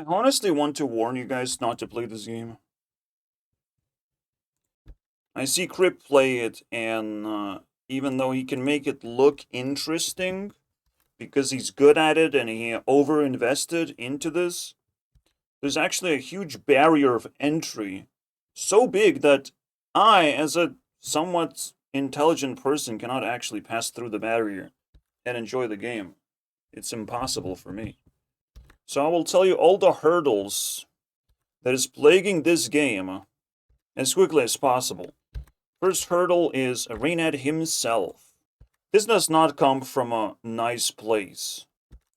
I honestly want to warn you guys not to play this game. I see Crip play it, and even though he can make it look interesting, because he's good at it and he over-invested into this, there's actually a huge barrier of entry. So big that I, as a somewhat intelligent person, cannot actually pass through the barrier and enjoy the game. It's impossible for me. So I will tell you all the hurdles that is plaguing this game as quickly as possible. First hurdle is Reynad himself. This does not come from a nice place.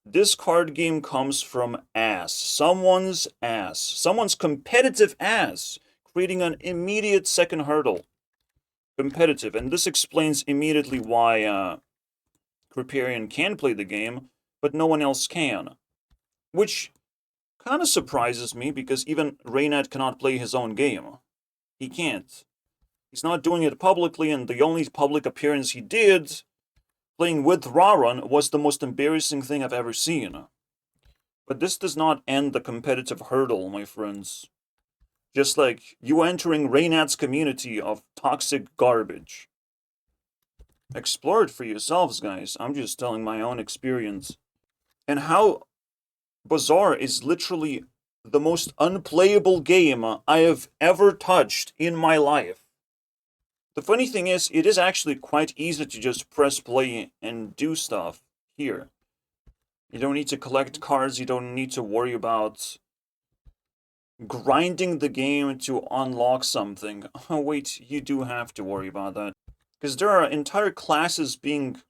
This card game comes from ass. Someone's ass. Someone's competitive ass. Creating an immediate second hurdle. Competitive. And this explains immediately why Kriparian can play the game, but no one else can. Which kind of surprises me, because even Reynad cannot play his own game. He can't. He's not doing it publicly, and the only public appearance he did, playing with Raron, was the most embarrassing thing I've ever seen. But this does not end the competitive hurdle, my friends. Just like you entering Reynad's community of toxic garbage. Explore it for yourselves, guys. I'm just telling my own experience. And how Bazaar is literally the most unplayable game I have ever touched in my life. The funny thing is, it is actually quite easy to just press play and do stuff here. You don't need to collect cards, you don't need to worry about grinding the game to unlock something. Oh wait, you do have to worry about that. Because there are entire classes being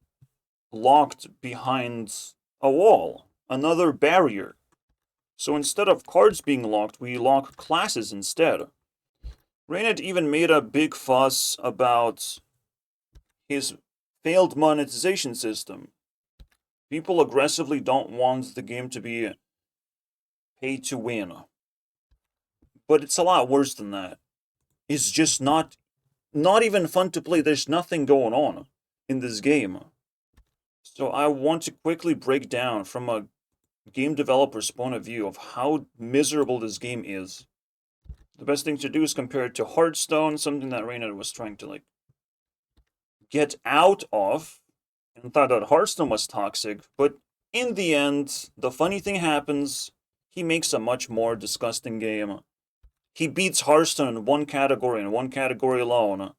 locked behind a wall, another barrier. So instead of cards being locked, we lock classes instead. Reynad even made a big fuss about his failed monetization system. People aggressively don't want the game to be pay to win. But it's a lot worse than that. It's just not even fun to play. There's nothing going on in this game. So I want to quickly break down from a game developer's point of view of how miserable this game is. The best thing to do is compare it to Hearthstone, something that Reynad was trying to get out of, and thought that Hearthstone was toxic, but in the end, the funny thing happens, he makes a much more disgusting game. He beats Hearthstone in one category, and one category alone,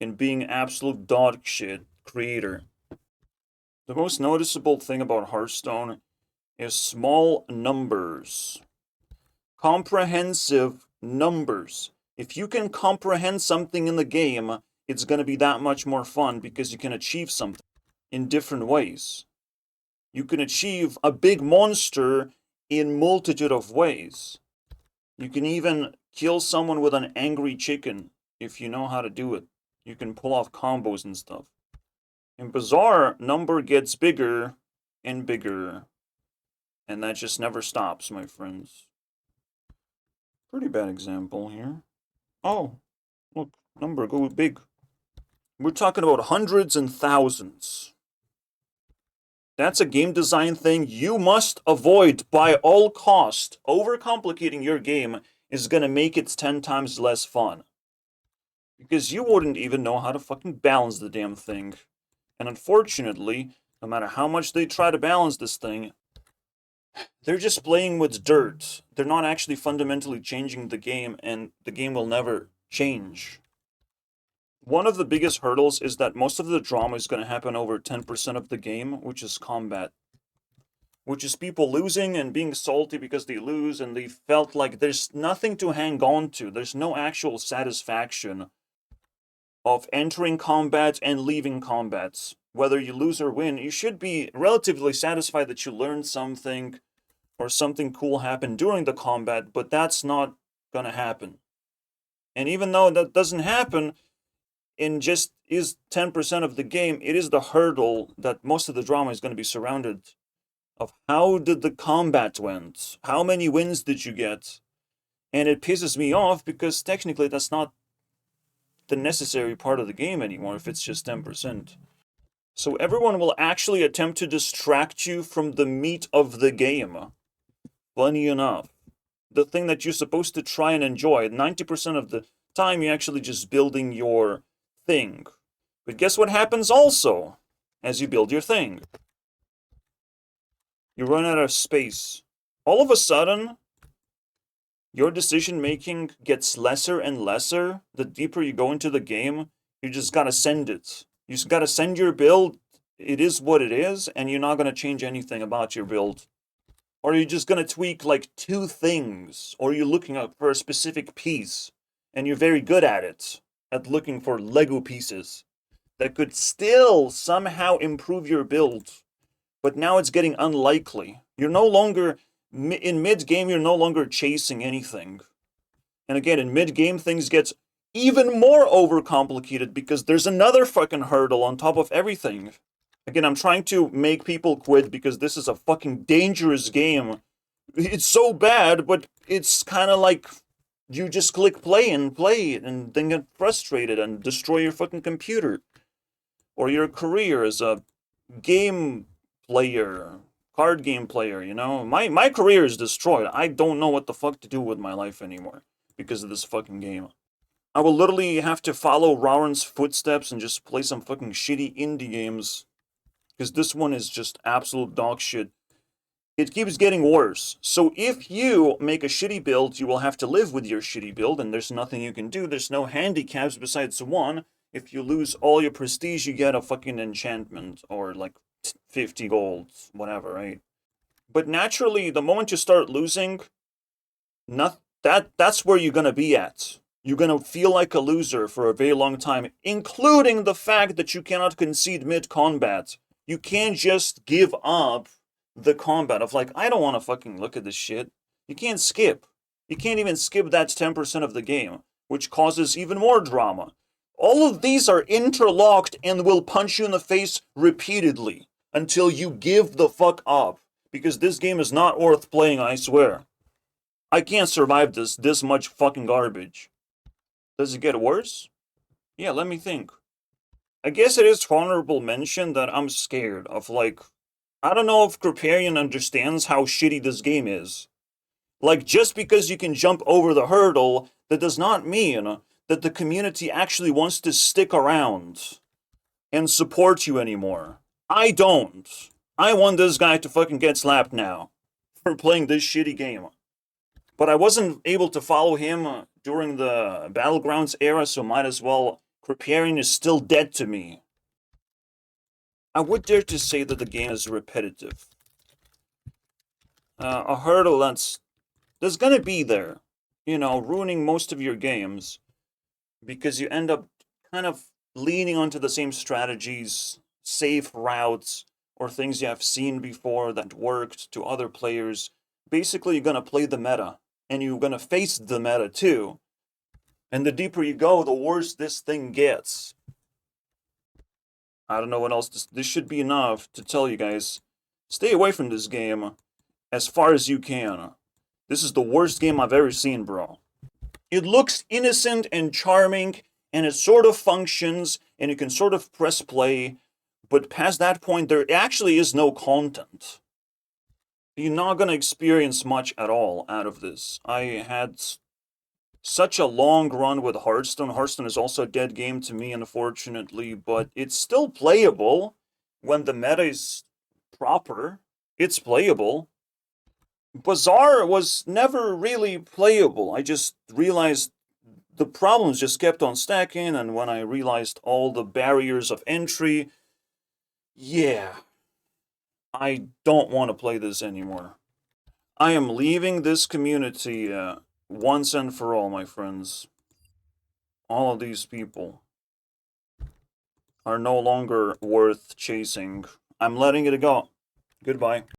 in being absolute dog shit creator. The most noticeable thing about Hearthstone is small numbers. Comprehensive numbers. If you can comprehend something in the game, it's going to be that much more fun because you can achieve something in different ways. You can achieve a big monster in multitude of ways. You can even kill someone with an angry chicken if you know how to do it. You can pull off combos and stuff. In Bazaar, number gets bigger and bigger. And that just never stops, my friends. Pretty bad example here. Oh, look, number go big. We're talking about hundreds and thousands. That's a game design thing you must avoid by all cost. Overcomplicating your game is gonna make it 10 times less fun. Because you wouldn't even know how to fucking balance the damn thing. And unfortunately, no matter how much they try to balance this thing, they're just playing with dirt. They're not actually fundamentally changing the game, and the game will never change. One of the biggest hurdles is that most of the drama is going to happen over 10% of the game, which is combat. Which is people losing and being salty because they lose, and they felt like there's nothing to hang on to. There's no actual satisfaction of entering combat and leaving combats. Whether you lose or win, you should be relatively satisfied that you learned something or something cool happened during the combat, but that's not gonna happen. And even though that doesn't happen, in just is 10% of the game, it is the hurdle that most of the drama is going to be surrounded of. How did the combat went? How many wins did you get? And it pisses me off because technically that's not the necessary part of the game anymore if it's just 10%. So everyone will actually attempt to distract you from the meat of the game. Funny enough. the thing that you're supposed to try and enjoy. 90% of the time, you're actually just building your thing. But guess what happens also as you build your thing? You run out of space. All of a sudden, your decision making gets lesser and lesser the deeper you go into the game. You just gotta send it. You just gotta send your build. It is what it is, and you're not gonna change anything about your build. Or you're just gonna tweak like 2 things, or you're looking up for a specific piece, and you're very good at it, at looking for Lego pieces that could still somehow improve your build. But now it's getting unlikely. You're no longer, in mid-game, you're no longer chasing anything. And again, in mid-game, things get even more overcomplicated because there's another fucking hurdle on top of everything. Again, I'm trying to make people quit because this is a fucking dangerous game. It's so bad, but it's kind of like you just click play and then get frustrated and destroy your fucking computer. Or your career as a game player, card game player, you know? My career is destroyed. I don't know what the fuck to do with my life anymore because of this fucking game. I will literally have to follow Rauren's footsteps and just play some fucking shitty indie games. Because this one is just absolute dog shit. It keeps getting worse. So if you make a shitty build, you will have to live with your shitty build, and there's nothing you can do. There's no handicaps besides one. If you lose all your prestige, you get a fucking enchantment, or like 50 gold, whatever, right? But naturally, the moment you start losing, that's where you're gonna be at. You're gonna feel like a loser for a very long time, including the fact that you cannot concede mid-combat. You can't just give up the combat of like, I don't want to fucking look at this shit. You can't skip. You can't even skip that 10% of the game, which causes even more drama. All of these are interlocked and will punch you in the face repeatedly until you give the fuck up. Because this game is not worth playing, I swear. I can't survive this much fucking garbage. Does it get worse? Yeah, let me think. I guess it is honorable mention that I'm scared of, like, I don't know if Kriparian understands how shitty this game is. Like, just because you can jump over the hurdle, that does not mean that the community actually wants to stick around and support you anymore. I don't. I want this guy to fucking get slapped now for playing this shitty game. But I wasn't able to follow him during the Battlegrounds era, so might as well. Kriparian is still dead to me. I would dare to say that the game is repetitive. A hurdle that's gonna be there, you know, ruining most of your games because you end up kind of leaning onto the same strategies, safe routes, or things you have seen before that worked to other players. Basically, you're gonna play the meta, and you're gonna face the meta too. And the deeper you go, the worse this thing gets. I don't know what else. This should be enough to tell you guys. Stay away from this game as far as you can. This is the worst game I've ever seen, bro. It looks innocent and charming, and it sort of functions, and you can sort of press play, but past that point, there actually is no content. You're not gonna experience much at all out of this. I had such a long run with Hearthstone. Hearthstone is also a dead game to me, unfortunately, but it's still playable when the meta is proper. It's playable. Bazaar was never really playable. I just realized the problems just kept on stacking, and when I realized all the barriers of entry, yeah, I don't want to play this anymore. I am leaving this community once and for all, my friends. All of these people are no longer worth chasing. I'm letting it go. Goodbye.